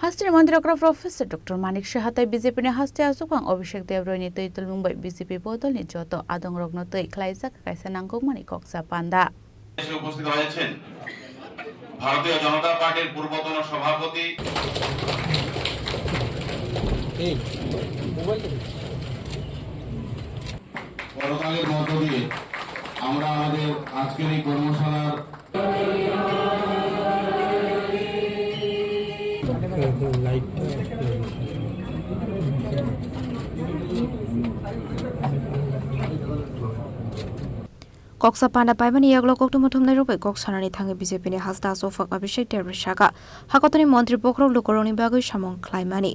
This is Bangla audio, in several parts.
Hastri Mandrakra Professor Dr. Manik Shahatai BJP ne Hasti Asukang Abhishek Devroy ni Teitul Mumbai BJP Bodol ni Joto Adong Rogno Tei Klaijak Kaisa Nangkok Mani Koksa Panda উপস্থিত হয়েছেন ভারতীয় জনতা পার্টির পূর্বতন সভাপতি পরকালের মধ্য দিয়ে আমরা আমাদের আজকের এই কর্মশালার Koksa Panda Paibani Yaglo Koktumotum Nerope Koksanani Tangi BJP ni Hasta Sofak Abhishek Devrishaka Hakotani Montri Bokro Lukoroni Bagu Shamon Klaimani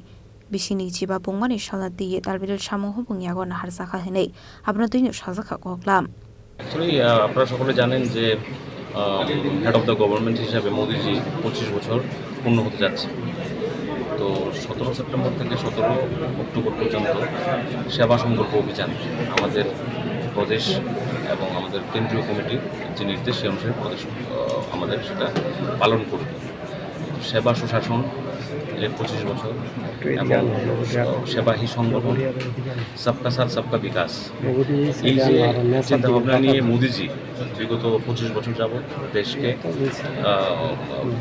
Bishini Chiba Pungmani Shalati Dalvidal Shamon Hubung Yagon Harsaka Hene Abnotinu Shazaka Koklam Actually আপনারা সকলে জানেন যে হেড অফ দ্য গভর্নমেন্ট হিসাবে মোদিজি 25 বছর পূর্ণ হতে যাচ্ছে তো 17 সেপ্টেম্বর থেকে 17 অক্টোবর পর্যন্ত সেবা সংকল্প অভিযান আমাদের প্রদেশ এবং আমাদের কেন্দ্রীয় কমিটির যে নির্দেশ সেই অনুসারে প্রদেশ আমাদের সেটা পালন করবে সেবা সুশাসন এর 25 বছর এবং সেবাহী সংগঠন সবকা সাথ সবকা বিকাশ এই যে চিন্তাভাবনা নিয়ে মোদিজি বিগত 25 বছর যাবৎ দেশকে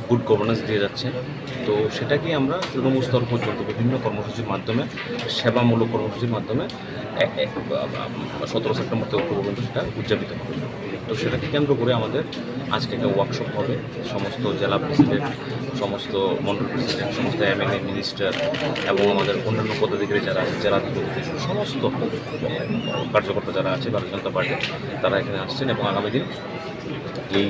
গুড গভর্নেন্স দিয়ে যাচ্ছে তো সেটাকে আমরা তৃণমূল স্তর পর্যন্ত বিভিন্ন কর্মসূচির মাধ্যমে সেবামূলক কর্মসূচির মাধ্যমে 17 সেপ্টেম্বর থেকে অক্টোবর পর্যন্ত সেটা উদযাপিত হবে তো সেটাকে কেন্দ্র করে আমাদের আজকে একটা ওয়ার্কশপ হবে সমস্ত জেলা প্রেসিডেন্ট সমস্ত মন্ডল প্রেসিডেন্ট সমস্ত এমএলএ মিনিস্টার এবং আমাদের অন্যান্য পদাধিকারী যারা আছে জেলাধিপতি সমস্ত কার্যকর্তা যারা আছে ভারতীয় জনতা পার্টি তারা এখানে আসছেন এবং আগামী দিন এই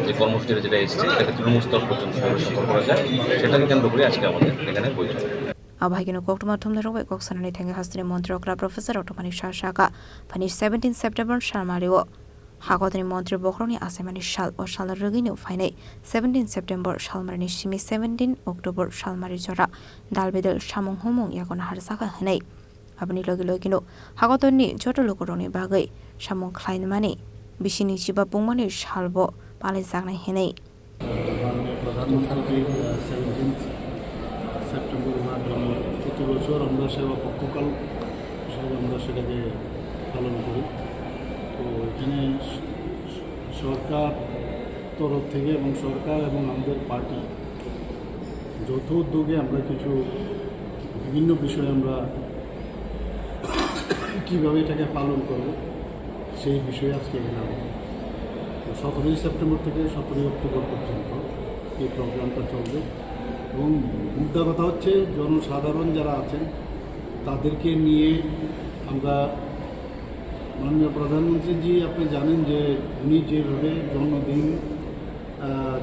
যে কর্মসূচিটা যেটা এসেছে এটাকে তৃণমূল স্তর পর্যন্ত সফল করা যায় সেটাকে কেন্দ্র করে আজকে আমাদের এখানে বৈঠক Abhagino Koktumatum Nerope Koksanani Tangi Hastri Mandrakra Professor Dr. Manik Shashaka Fanish 17 September Shalmario Hakotani Montri Bokroni Asemani Shal or Shalrugino Fine 17 September Shalmarani Shimi 17 October Shalmari Jora Dalbedel Shamong Homong Yagon Harsaka Hane Abani Logilogino Hakotoni Jotolokoroni Bagay Shamong Klein Mani Bishini Chiba Pungmani Shalbo Palizagna Hene September প্রতি বছর আমরা সেবা পক্ষকাল হিসেবে আমরা সেটাকে পালন করি তো এখানে সরকার তরফ থেকে এবং সরকার এবং আমাদের পার্টি যৌথ উদ্যোগে আমরা কিছু বিভিন্ন বিষয়ে আমরা কীভাবে এটাকে পালন করব সেই বিষয়ে আজকে এখানে আমরা 17 সেপ্টেম্বর থেকে 17 অক্টোবর পর্যন্ত এই প্রোগ্রামটা চলবে এবং মুদ্রা কথা হচ্ছে জনসাধারণ যারা আছেন তাদেরকে নিয়ে আমরা মাননীয় প্রধানমন্ত্রীজি আপনি জানেন যে উনি যেভাবে জন্মদিন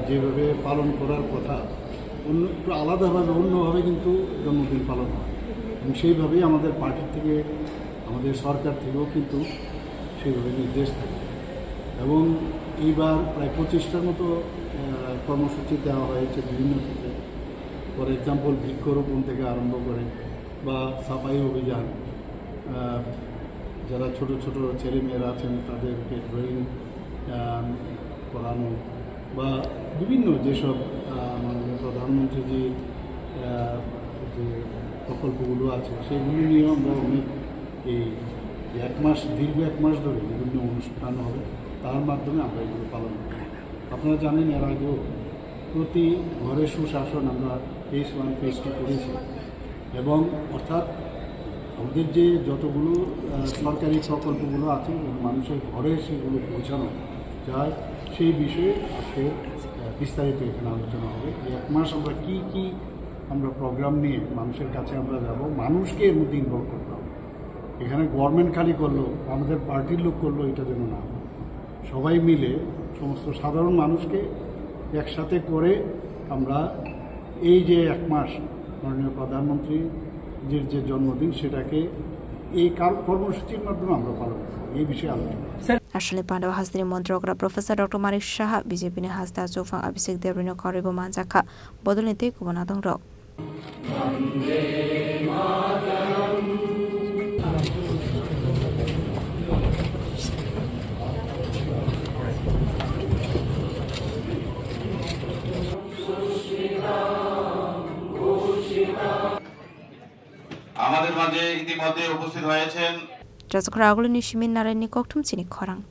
যেভাবে পালন করার কথা অন্য একটু আলাদাভাবে অন্যভাবে কিন্তু জন্মদিন পালন হয় এবং সেইভাবেই আমাদের পার্টি থেকে আমাদের সরকার থেকেও কিন্তু সেইভাবে নির্দেশ থাকে এবং এইবার প্রায় 25টার মতো কর্মসূচি দেওয়া হয়েছে বিভিন্ন ক্ষেত্রে ফর এক্সাম্পল বৃক্ষরোপণ থেকে আরম্ভ করে বা সাফাই অভিযান যারা ছোট ছোট ছেলেমেয়েরা আছেন তাদেরকে ড্রয়িং করানো বা বিভিন্ন যেসব মাননীয় প্রধানমন্ত্রী যে প্রকল্পগুলো আছে সেগুলো নিয়েও আমরা অনেক এই দীর্ঘ এক মাস ধরে বিভিন্ন অনুষ্ঠান হবে তার মাধ্যমে আমরা এগুলো পালন করি আপনারা জানেন এর আগেও প্রতি ঘরে সুশাসন আমরা ফেজ 1 ফেজ 2 করেছি এবং অর্থাৎ আমাদের যে যতগুলো সরকারি প্রকল্পগুলো আছে মানুষের ঘরে সেগুলো পৌঁছানো যায় সেই বিষয়ে আজকে বিস্তারিত এখানে আলোচনা হবে এক মাস আমরা কি আমরা প্রোগ্রাম নিয়ে মানুষের কাছে আমরা যাব মানুষকে এর মধ্যে ইনভলভ করতে হবে এখানে গভর্নমেন্ট খালি করলো আমাদের পার্টির লোক করলো এটা যেন না সবাই মিলে সমস্ত সাধারণ মানুষকে একসাথে করে আমরা এই যে এক মাস মাননীয় প্রধানমন্ত্রীর যে জন্মদিন সেটাকে এই কর্মসূচির মাধ্যমে আমরা পালন করব এই বিষয়ে আলোচনা Ashley Pandava Hastri Mandrakra Professor Dr. Manik Shaha BJP ni Hasta Sofang Abhishek Devrino Koribo Manjaka Bodolnite Kubanadong Rok আমাদের মাঝে ইতিমধ্যে উপস্থিত হয়েছেন Jazakallah aguluni shimin narani koktum chini khorang.